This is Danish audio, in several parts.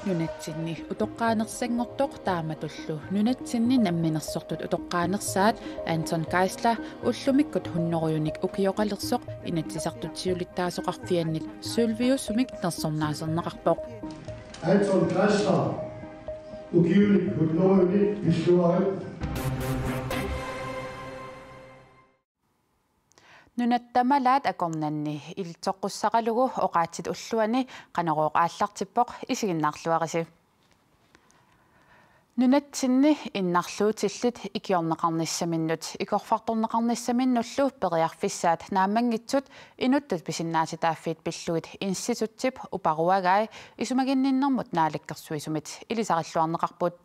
nunatsinni utoqqaanersangortoq taamatullu nunatsinni namminersortut utoqqaanersaat Anton Geisler ullumikkut hunnoruyunik ukioqalersoq inatsisartutsiulittaasoqarfiannit Sylviusumik nersornaaserneqarpoq Anton Geisler ukiulik hunnoruyunik illuarit Nunattamaalaat akornanni iltoqqussaqalugu oqaatsit ulluani qanerooqaallartippoq isiginnaarluarisi Nunatsinni innarluutillit ikiorneqarnissaminnut ikorfartorneqarnissaminnullu periarfissaat naamangitsut inuttat pisinnaasitaaffiit pillugit instituttip uparuagai isumaginninnermut naalakkersuisumit ilisaqalluarneqarput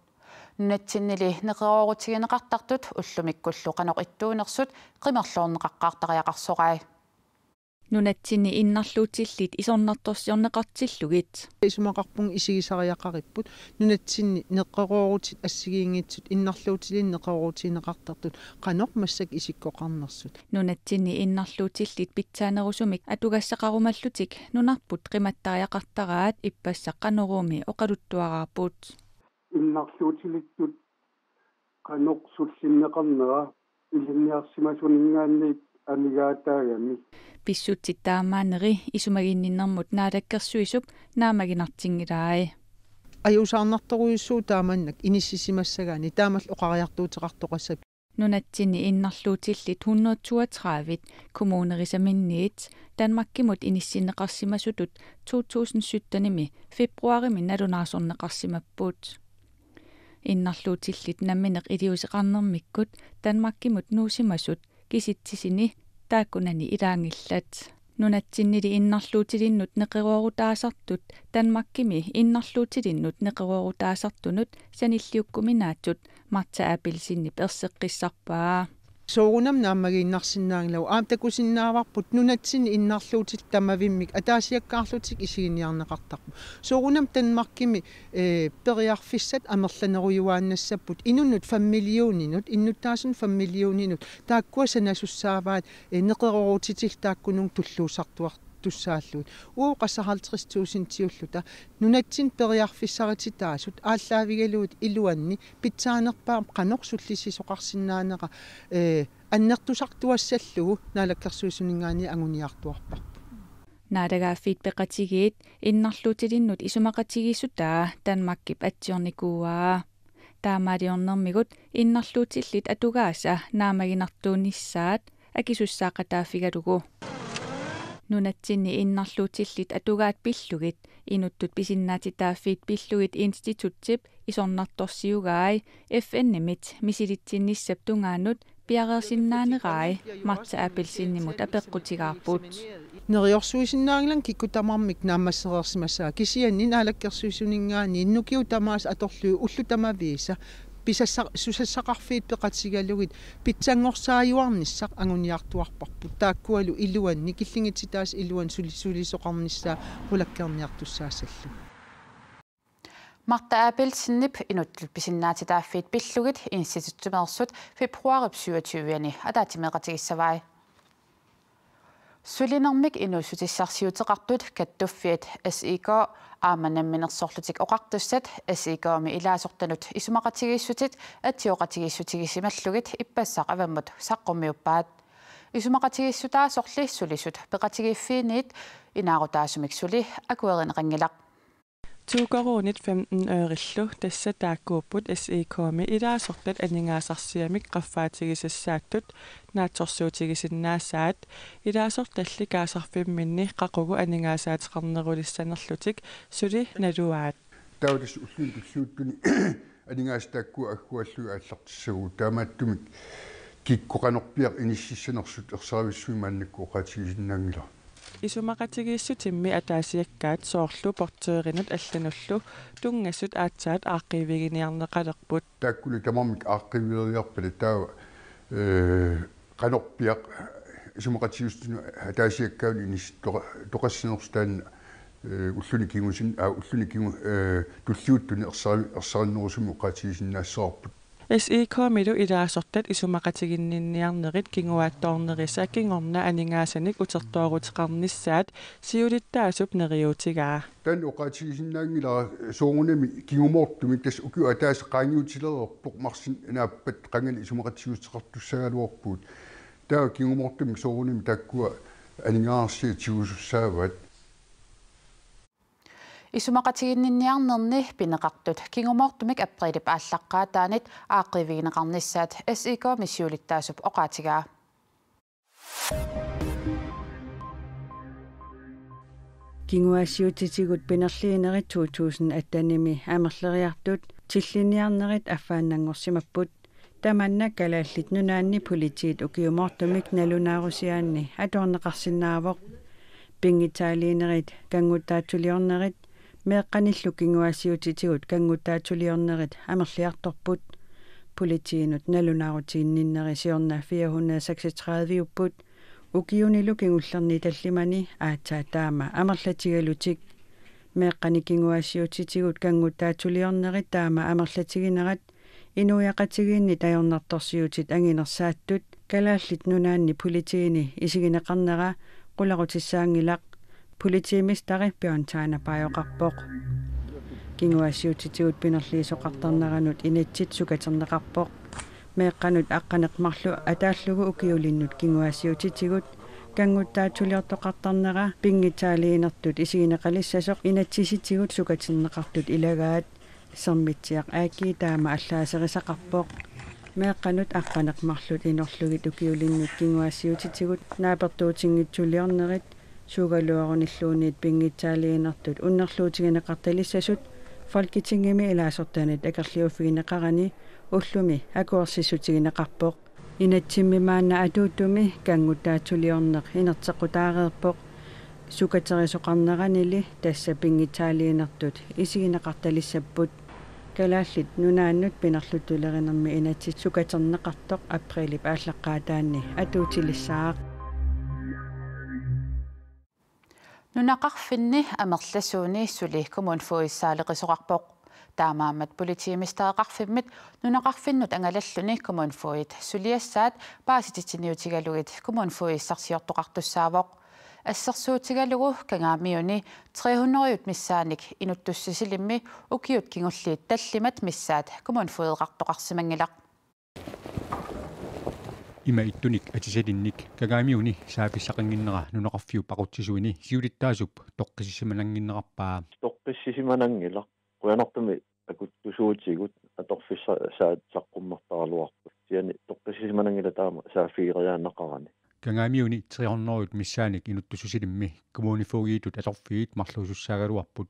Nunatsinili neqerorutigineqartartut ullumikkullu qanoqittuunersut qimerluorneqaqqaartariaqarsoqai Nunatsinni innarluutillit isornartorsiorneqartillugit isumaqarpung isigisariaqaripput nunatsinni neqqeroorutit assigiingitsut innarluutilin neqerorutiineqartartut qanoq massak isikkoqarnersut Nunatsinni innarluutillit pitsaanerusumik atugassaqarumallutik nunarput qimattariaqartaraat ippassaqaneruumi oqaluttuaraarput innarluutilittut qanoq sullinneqarnera ilinniarsimasuninggaanniit amigaataagami Pissutsittaamaaneri isumaginninnermut naalakkersuisup naamaginartingilaai ajusaarnartoruissuu taamannak inississimassagaani taamall oqariartuuteqartoqassap Nunatsinni innarluutillit 132 kommunerisaminniit Danmarkimut inissinneqarsimasutut 2017 februarimi nalunaasorneqarsimapput Innarluutillit nammineq iliuseqarnermikkut Danmarkimut nuusimasut kisitsisini taakkunani ilaangillat Nunatsinnili innarluutilinnut neqerorutaasartut Danmarkimi innarluutilinnut neqerorutaasartunut sanilliukkuminaatsut Marta Apelsinni perseqqissarpaa soorunam naammagiinnarsinnaanglaw aamtakusinnaavarput nunatsin innarluutit tamavimmik ataasiakkaarlutik isiginiarneqartarpu soorunam Danmarkimi periarfissat amerlaneruyuaannassaput inunnut familiuuninut innuttaasun familiuuninut taakkua sanasussaavat neqerorutitil taakkunung tulluusartuart tussaalluut qassaqarlitrissuusin tiulluta nunatsin periarfissaritiitaasut ааllaавигалуут илуанни питсаанерпаа qanoqsullisisoqarsinnaaneqa аннертусартуассаллугу наалаккерсуисунингаани агуниартуарпа Naadagaaffiit peqatigiit innarluutilinnut isumaqatigissutаа Danmarkip atsiornikuuaa taamaaliornermigut innarluutillit atugaasa naamaginartuunissaat akisussaaqataafigalugu Nunatsinni innarluutillit atugaat pillugit inuttut pisinnaatitaaffiit pillugit institutsip isornartorsiugaai FN-nimit misilitsinissap tungaannut piareersinnaanerai Marta Apelsinnimut apeqqutigaarput neriorsuisinnaangilan kikkutamarmik naammassereersimassaa kisianni naalakkersuisuningaani innukiu tamaas atorluu ullutamaviisa susassaqarfiit peqatigalugit pitsangorsaayuarnissaq aguniartuarparput taakkualu iluanni killingitsitaas iluan sulisoqarnissaa qulakkerniartussaasallu Marta Apelsinnip inutlut pisinnaatitaaffiit pillugit instituttumersut februarip 27-ani ataatimeqatigissavai Sulinermik inusutissarsiuteqartut kattuffiat SIK aamanamminersorlutik oqartussat SIK-mi ilaasortanut isumaqatigissutit atioqatigissutigisimallugit ippassaq avammut saqqummiuppaat isumaqatigissutaasorli sulisut peqatigiffiiniit inaarutaasumik suli akuerineqangilaq Tuuqaruunit 15 ørillu tassa taakkuupput SIK-mi ilaasortat aningaasarsiamik qaffaatigisassaаттut naatsorsuutigisinnaassaat ilaasortalli kaasarfimminni qaqugu aningaasaateqarnerulисsanerlutik suli naluaat taudis ulluutilluuttuni aningaastaakkua aggualluga аллартиссагу таамааттумик киккоqanorpiaq inississanersut ersaavissуимааннакку oqaatigisinnaangila Isumaqatigiissutimmi ataasiakkaat soorlu porteerinut allanullu tungassut aatsaat aaqqiviginiarneqalerput taakkuli tamarmik aaqqiveriarpala taava qanorpiaq isumaqatigiustunu ataasiakkaun inis toqassinerstaanna ullunikingusin tulluuttuni ersaarinnerusumi oqaatigisinnaassaarput SEK-milu ilaasortat isumaqatiginninniarnerit kinguaattoornerisa kingorna aningaassanik utertoorutеқарнissaat siulittaasup neriutigaa tan oqaatigisinnaangila soorunami kingumortumik tas ukiu ataas qaangiutilererpoq marsin naappat qangani isumaqatigiuteqartussagaluarpuut taa kingumortumik soorunami takkua aningaarsi tiusussaavat Isumaqatiginninniarnerni pineqartut kingumortumik aprilip ааllaqqaataanit aaqqivigineqarnissaat SEK missiulittaasup oqaatigaa Kinguassiutitigut pinerliinerit 2018 amerleriartut tilliniarnerit affaannangorsimapput tamanna kalaallit nunaanni politiit ukiumortumik nalunaarusiaanni atorneqarsinnaavoq pingitaaliinerit kanguttaatuliornerit meeqqanillu kinguassiutitigut kanguttaatuliornerit amerliartorput politiinut nalunaarutiinninneri siorna 436 upput ukiunilu kingullerni tallimani aatsaataama amerlatigalutik meeqqani kinguassiutitigut kanguttaatuliornerit taama amerlatiginerat inuiaqatigiinni tajornartorsiutit anginersaattut kalaallit nunaanni politiini isigineqarnera qularutissaangilaq politiimistari piontaana paajoqarpoq kinguassiutitigut pinerliisoqartarneranut inatsit sukaterneqarpoq meeqqanut aqqaneqmarlu ataallugu ukiulinnut kinguassiutitigut kanguttaatuliortoqartarnera pingitaaliinertut isigineqalissasoq inatsisitigut sukaterneqartut ilagaat sermitsiaq aakki taama allaaserisaqarpoq meeqqanut aqqaneqmarlut inorlugit ukiulinnut kinguassiutitigut naapertuutiнгитсулиорнерит сугалуаруниллуунит пингитсаалиинертут уннерлуутигинеқарталиссасут фолкитингими илаасортанит акерлиуффигинеқарани уллуми акуерсиссутигинеқарпоқ инатсиммимаанна атууттуми кангуттаатсулиорнеқ инертеқутаареерпоқ сукатерисоқарнеранили тасса пингитсаалиинертут исигинеқарталиссаппут kalaallit nunaannut pinerlutulerinnermi inatsit sukaterneqartoq aprilip ааllaqqaataanni atuutilissaaq nunaqarfinni amerlasuuni suli kommunfuissaaleqisoqarpoq taamaammat politiimistaaqarfimmit nunaqarfinnut angalalluni kommunfuit suliassaat paasititiniutigalugit kommunfuissarsiortoqartussaavoq ассерсуутигалугу кангаамиуни 300 миссааник инуттуссисилимми укиут кингуллиит таллимат миссаат коммунфуеэқартоқарсимангилақ има иттуник атисалинник кангаамиуни сааписсақангиннера нунеқарфиу пақутсисуини сиулиттаасуп тоққисисиманангиннеқарпаа тоққиссисиманангилақ қуянартуми акуттусуутигут аторфисса саат саққуммартаралуарпут сиани тоққиссисиманангила таама саафигериааннақарани кангаамиуни 300 миссааник инуттусусилимми коммунифугиитут аторфиит марлуусуссаагалуарпут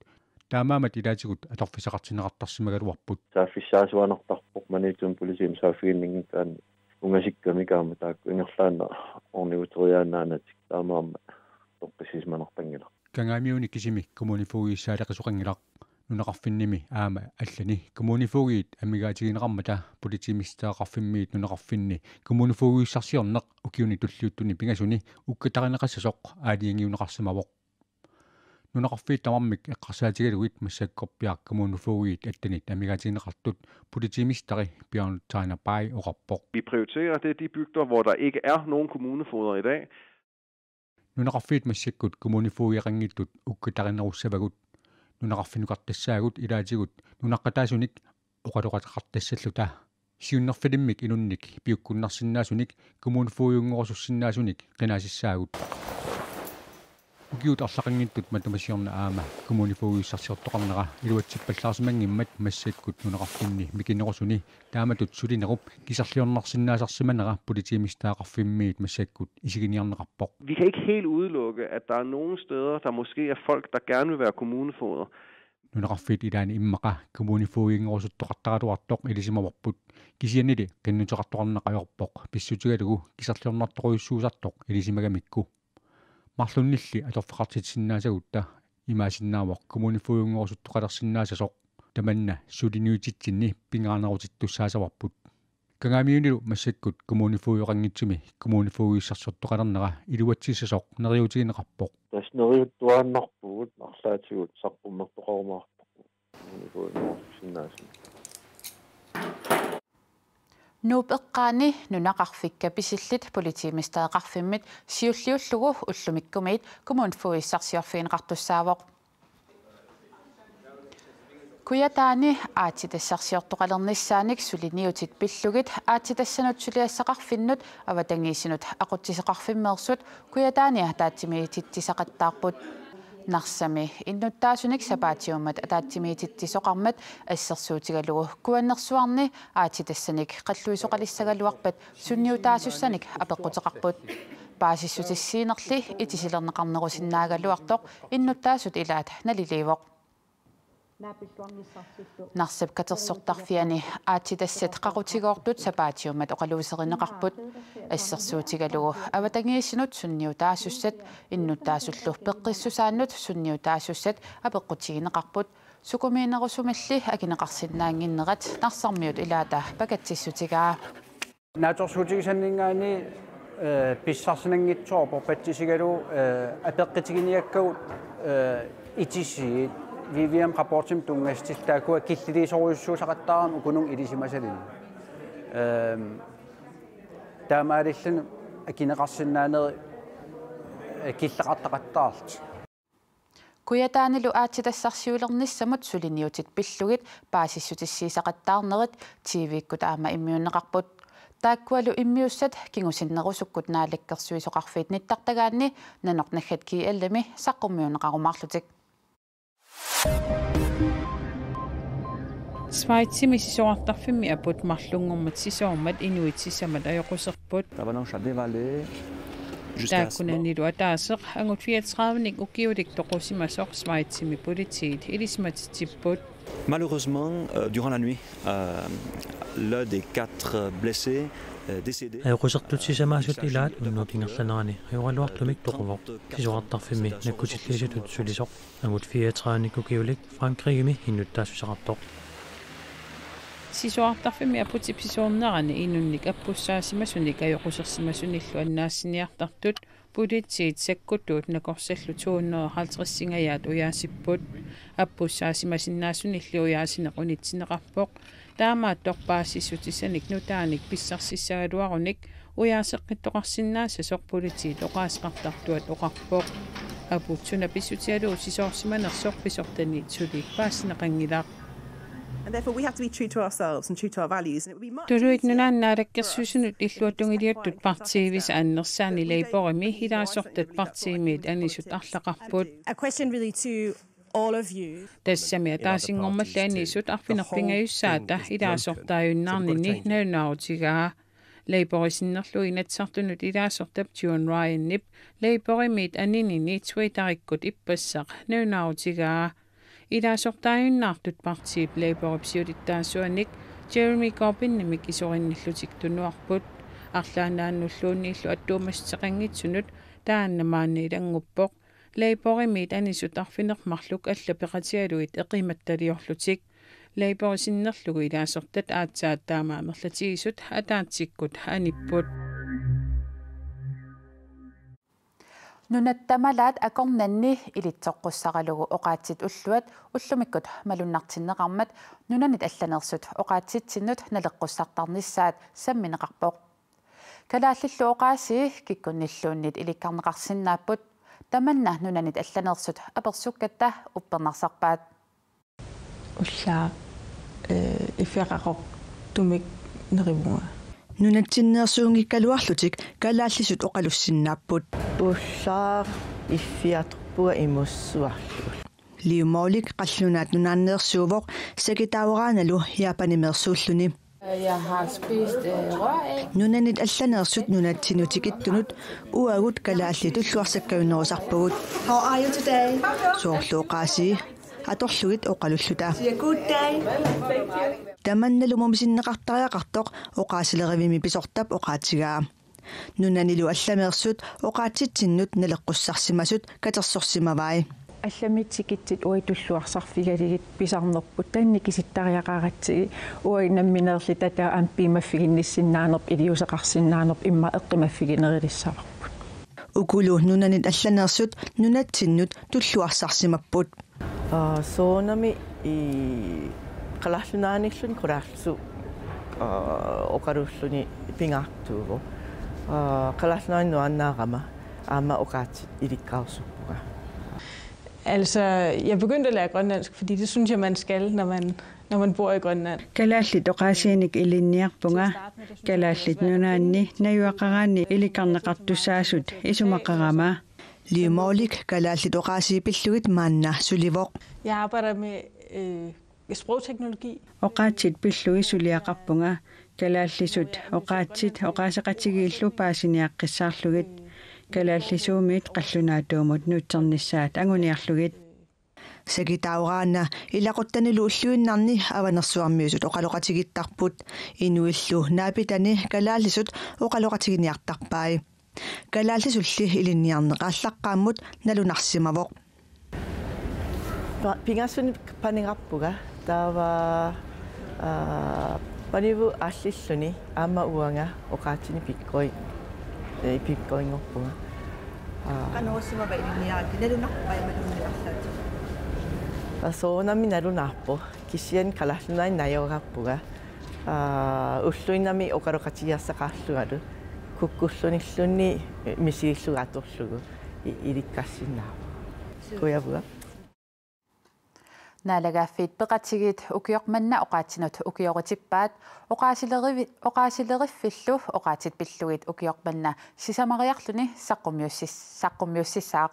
таамаамат илаатигут аторфисақартинеқартарсимагалуарпут сааффиссаасуанартарпоқ манитсум полисиим саафигиннингитаан унгасикками таама таакку ингерлаана орниутериаанаанатик таамаама тоққисисманартангила кангаамиуни кисими коммунифугииссаалеқисоқангилақ нунеқарфинними аама аллани коммунифугиит амигаатигинеқармата политимистаақарфиммиит нунеқарфинни коммунифугииссарсиорнеқ укиуни туллиуттуни пингасуни уккатаринеқассасоқ аалиангиунеқарсимавоқ нунеқарфиит тамармик эққарсаатигалугит массаккорпиар коммунифугиит аттанит амигаатигинеқартут политимистари Bjørn Tegner Bay oqarpoq. Vi prioriterer det de bygder hvor der ikke er nogen kommunefogeder i dag. Nunaqarfiit massakkut kommunifugieqangittut ukkatarinerussavagut nunaqarfinuqartassaagut ilaatigut nunaqqataasunik oqaloqataqartassalluta siunnerfilimmik inunnik piukkunnarsinnaasunik kommunifugiunngorsussinnnaasunik qinaasissaagut ukiut arlaqangittut matamasiorna aama kommunifugiissarsiortoqarnera iluatsippallaasimangimmat massakkut nunaqarfinni mikinerusuni taamatut sulinerup kisarliornarsinnaasarsimanera politiimistaaqarfimmiit massakkut isiginiarneqarpoq. Vi kan ikke helt udelukke, at der er nogle steder, der måske er folk, der gerne vil være kommunefogeder. Nunaqarfiit ilaani immaqa kommunifugiinngorusuttoqartaratuartoq ilisimavorput kisiannili qinnuteqartoqarneqajorpoq pissutigalugu kisarliornartoruissuusartoq ilisimagamikku марлуннилли аторфеқартитсиннаасагутта имаасиннаавоқ коммунифуиунгорсуттоқалерсиннаасасоқ таманна сулиниутитсинни пингаарнерутиттуссаасаварпут кангаамиунилу массаккут коммунифуиоқангитсуми коммунифуииссарсуттоқалернера илуатсиссасоқ нериутигинеқарпоқ таснериуттуааннарпугут арлаатигут саққуммартоқарумаарпоқ коммунифуиунгорсуссиннаасами Nuupeqqaani nunaqarfikka pisillit politiimisteeqarfimmit siulliullugu ullumikkumiit kommunfuissarsiorfiineqartussaawoq Kuyataani aatitassarsiortoqalernisaanik suliniutit pillugit aatitassanut suliassaqarfinnut avatangiisinut aquttiseqarfimmeersut kuyataani taatimiitittisaqattaarput Narsami innuttaasunik sapaatiummat ataatimiitittisoqarmat assersuutigalugu kuannersuarni aatitassanik qalluisoqalissagaluarpat sunniutaasussanik apeqquteqarput paasissutissiinerli itisilerneqarnerusinnaagaluartoq innuttaasut ilaat naliliivoq Narsab katersortarfiani aatitassat qaqutigoortut sapaatiummat oqaluuserineqarput assersuutigalugu avatangiissinut sunniutaasussat innuttaasullu peqqissusaannut sunniutaasussat apeqqutigineqarput sukumiinerusumalli akineqarsinnaanginnerat narsarmiut ilaata pakatsissutigaa naatorsuutigisanningaani pissarsinanngitsoorpor pattisigalu apeqqitigiниаккагут итиссиит Vivian rapportim tungastiltaakua killiliisoruissuusaqattaaram ukunung ilisimasalin taamaalillun akineqarsinnaaneri killaqartaqattaarlt Kuyataanilu aatitassarsiulernissamut suliniutit pillugit paasissutissiisaqattaarnerit TV-kkut aama immiunneqarput taakkualu immiussat kingusinnerusukkut naalakkersuisoqarfiit nittartagaanni nanornaggat kiallami saqqummiunneqarumaarlutik Sveitsimi sisoartarfimmi aput marlungormat sisoormat inuitsissamat ajoquserput taakkunanilu ataaseq angut 34nik ukiulik toqusimasoq Sveitsimi politiit ilismatitipput Malheureusement, durant la nuit, l'un des 4 blessés décédés. Ayuqusartutsisamaasut ilaat unnutingerlanerani ayuqaluartumik toquvaq sisuartarfimmi nakkutilliisatut sulisoq angut 34nik ukiulik Frankrigimi innuttaassusaqartoq Sisuartarfimmi aputipsisoornerani innunnik appussaasimassunik ajoqusersimassunillu annaassiniartartut politiit sakkuttuut nakorsallu 250 uyaasipput appussaasimasinnaassunillu uyaasinequnitsineqarpoq taamaattorpaassissutisanik nutaanik pissarssissagaluarunik uyaaseqqittoqarsinnaassa soq politiit oqaasqartartuat oqarpoq aputsuna pissutialuu sisoorsimanersoq pisortaniit suliik paassineqangilaaq And therefore we have to be true to ourselves and true to our values. And it would be much Tuluit nunaannaalakkersuusunut illuatungiliuttut partiivis annersaani leiporimi hilaasortat partiimiit anisut arlaqarput. A question really to all of you. Tassami taasingormalli anisut arfinarpingayussaata ilaasortaajunnaarnini naunaarutigaa leiporissinnerlu inatsartunut ilaasortap John Ryan nip leiporimiit aninini Twitter-ikkut ippassaq naunaarutigaa ilaasortaajunnaartut partiip leiporipsiulittaassuanik Jeremy Corbyn nimik isorinnillutik tunuarput арлаанааннуллууннииллу аттуумассеқангитсунут тааннамаанни илангуппоқ leiporimiit anisut arfinermarluk аллапеқатиалуит эқиматталиорлутик leiporisиннерлугу илаасортат аатсааттаамаамерлатигисут атаатсиккут аниппут Nunattamalat akornanni ilitsoqqussaqalugu oqaatsit ulluat ullumikut malunnartinneqarmat nunanit allanersut oqaatsitsinnut naleqqussartarnissaat sammineqarpoq kalaallillu oqaasi kikkunnilluunnit ilikkarneqarsinnaapput tamanna nunanit allanersut apersukkatta uppernarsarpaat ullaa ifeqaqoq tumik nerimunga Nunatsinneersuungikkaluarlutik kalaallisut oqalussinaapput ullaaq iffiatorpuga imussuarlu liumaulik qallunaat nunaanneersuuvoq sakitaawaraanalu hiapanimeersuulluni Jeg har spist røræg. Nunanit allaneersut nunatsinutikittunut uagut kalaallitulluarsakkaunnerusarpugut How are you today? soorluuqaasi atorlugit oqalulluta See a good day. Tamannalumumisinnaqartariaqartoq oqaasilerivimi pisortap oqaatigaa nunanilu allameersut oqaatitsinnut naleqqussarsimasut katersorsimavai алламитсикитсит уитуллуарсарфигалигит писарнерпут таанникиситтариақааратсиги уинамминерли тата ампимаффигинниссиннаанерп илиусеқарсиннаанерп имма эққимаффигинерилиссаварпут укулу нунанит алланеерсут нунатсиннут туллуарсарсимаппут соонами и қаларлунааниглун кулаарлу oqarulluni pingaartuugu qalalluani nuannaaqama aama oqaatsit ilikkaarsurpuga. Altså, jeg begyndte at lære grønlandsk, fordi det synes jeg, man skal, når man bor i Grønland. Kalallit oqaasiinik ilinniarpunga kalallit nunaanni najuaqaraanni ilikarneqartussaasut isumaqarama liumolik kalallit oqaasiipillugit maanna sulivoq. Jeg arbejder med sprogteknologi. Oqaatsit pillugi suliaqarpunga kalallisut oqaatsit oqaasaqatigiillu paasiniaqqissaarlugit kalallisuumit qallunaatuumut nuutsernissaat anguniarlugit Sagitauraana ilaqottanilu ulluinnarni avanersuarmiusut oqaloqatigittarput inuillu naapitani kalaallisut oqaloqatiginiartarpai kalaallisulli ilinniarneqaallaqqaammut nalunarsimavoq pingassuni paningarpuga taava panivu allilluni aama uanga oqaatini pikkoingorpuga qanoossimava ilinniaaki nalunarpai malunniarlaati soonami nalunarpo kisian kalallunai najoqarpuga ulluinami oqaloqatigiassaqaarlugalu kukkullunillunni misigillugatorlugu ilikkassinnaa kuyavuga наалагааффит пеқатигит укиоқманна оqaатинут укиорутиппаат оqaасилериффиллу оqaатит пиллугит укиоқманна сисамариарлуни саққумиуссисаақ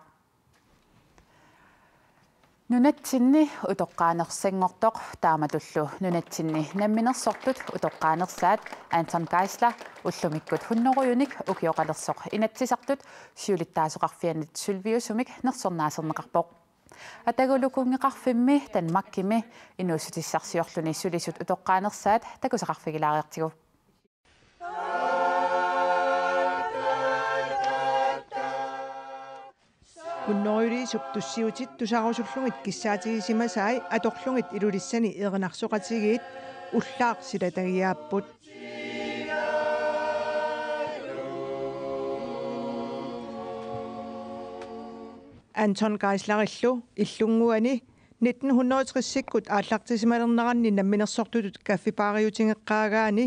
нунатсинни утоққаанерсангортоқ тааматуллу нунатсинни намминерсортут утоққаанерсаат Антон Гайслер уллумиккут хунноруюник укиоқалерсоқ инатсисартут сиулиттаасоқарфианит сулвиусумик нерсорнаасернеқарпоқ атагулукунгеқарфимми танмаккими инуусутиссарсиорлуни сулисут утоққаанерсаат такусақарфигилаариартигу Kunnoyriisup tussiutit tusarussullungit kissaatigisимасаи аторлугит илулиссани ернарсоқатигиит уллаақ силатагиааппут Anton Geislerillу иллунгуани 1960-сиккут ааллартисималернеранни намминерсортутут каффипаариутингеққаагаани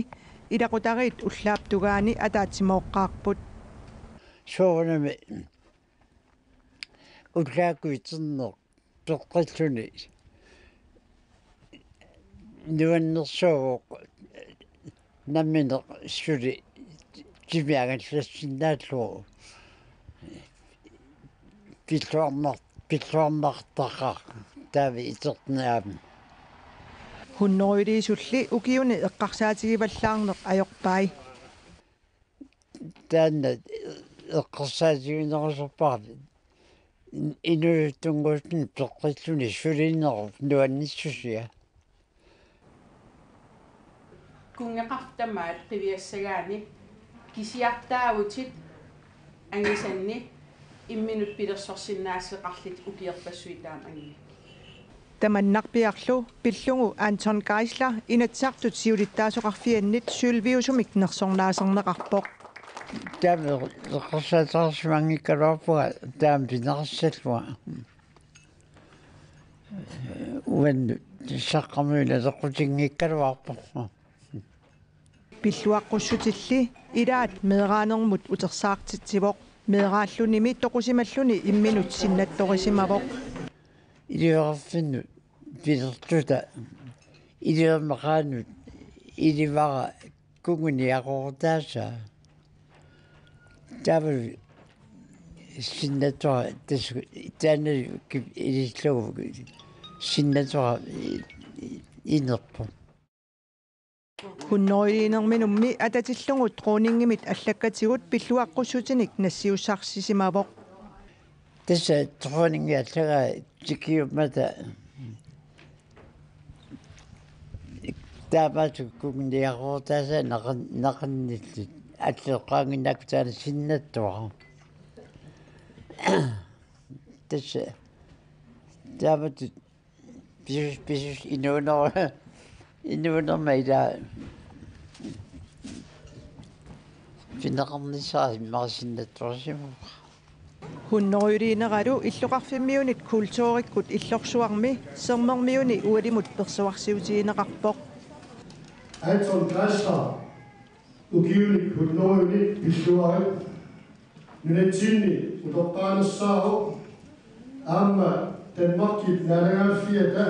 илақутариит уллааптугаани атаатсимооққаарпут соонами уллаакуитсернеқ пеққиллуни нуаннерсоовоқ намминеқ сули кимиагаллассиннааллуу пиллуарнартақа тави итертнаами хуннориисулли укиуни эққарсаатигиваллаарнеқ аёрпай таанна эққарсаатигинерусерпаарли инуттунгуутни пеққиллуни сулиннеру нуанниссусиа кунгеқартамаат қивиассагаани кисиартаавутит ангисанни имминут пилерсорсиннаассеқарлит укиерпассуитааманги таманнарпиарлу пиллугу Антон Гайслер инатсартут сиулиттаасоқарфианнит сулвиусумик нерсорнаасернеқарпоқ таами эққарсаатаарсимангиккалуарпуга таами пинерассаллуа уан саққамуила теққутингиккалуарпо пиллуаққуссутилли илаат меераанермут утерсаартитсивоқ меерааллуними тоқусималлуни имминут синнатторисимавоқ илиорфинну пилертута илиормақаанут иливара кунгуниақортааса тавл синнатора тасу таанали илиллугу синнатора инерпо хуннориинерминумми ататиллугут тронингимит аллаккатигут пиллуаққуссутиник нассиуссарсисимавоқ тасса тронинги аллага тикиуммата таамаату кунгуниақортааса нақаннилли аллеққаангиннакутаана синнаттуара тасса таамаату писус инуунермайда финеқарнissaasi марсиннаттуарсиму хуннориинералу иллоқарфиммиунит культууриккут иллорсуарми сермермиуни уалимут персуарсиутиинеқарпоқ Anton Kaiser ukiulik hudnouni pilluarit nunetsinni utoqqaanersaaro aamma Danmarkit nalaganfiata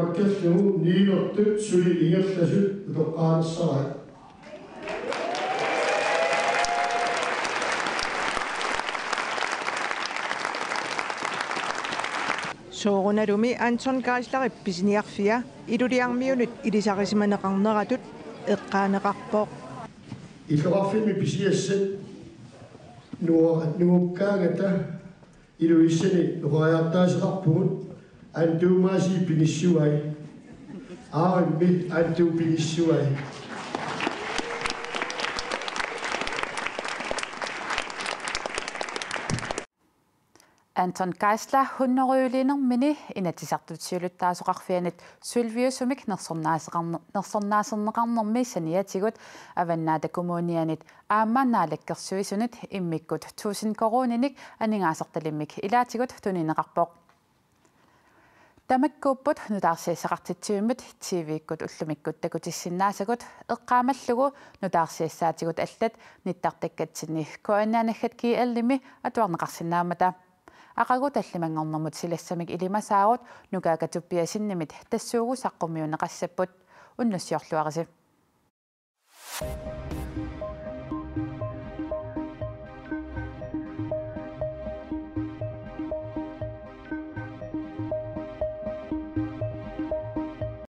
makkallugu niinortut suli ingerlasut utoqqaanersarat soorunalumi Anton Kaislari pisiniarfia iluliarmiunut ilisarisimaneqarneratut eqqaaneqarpoq Illuarfimi pisiassat nuukkaangata iluissani nuqariartaaseqarpugut antuumaasi pinissuai aarimmi antuu pinissuai Anton Geisler hunneruyulinermini inatisartutsiuluttaasoqarfianit sulviusumik nersornaasernermi saniatigut avannaata kommunianit aammaannaalakkersuisunit immikkut tuusin koruninik aningaasartalimmik ilaatigut tunineqarpoq tamakkuupput nutaarsiissaqartitsiumit TV-ikkut ullumikkut takutissinnaasagut eqqaamallugu nutaarsiissaatigut allat nittartakkatsini koannaanaggat kiallimi atuarneqarsinnaamata aqagut allimangornermut silassamik ilimasaarut nukaakatuppiasinnimit tassuugu saqqummiuneqassapпут unnussiorluarisi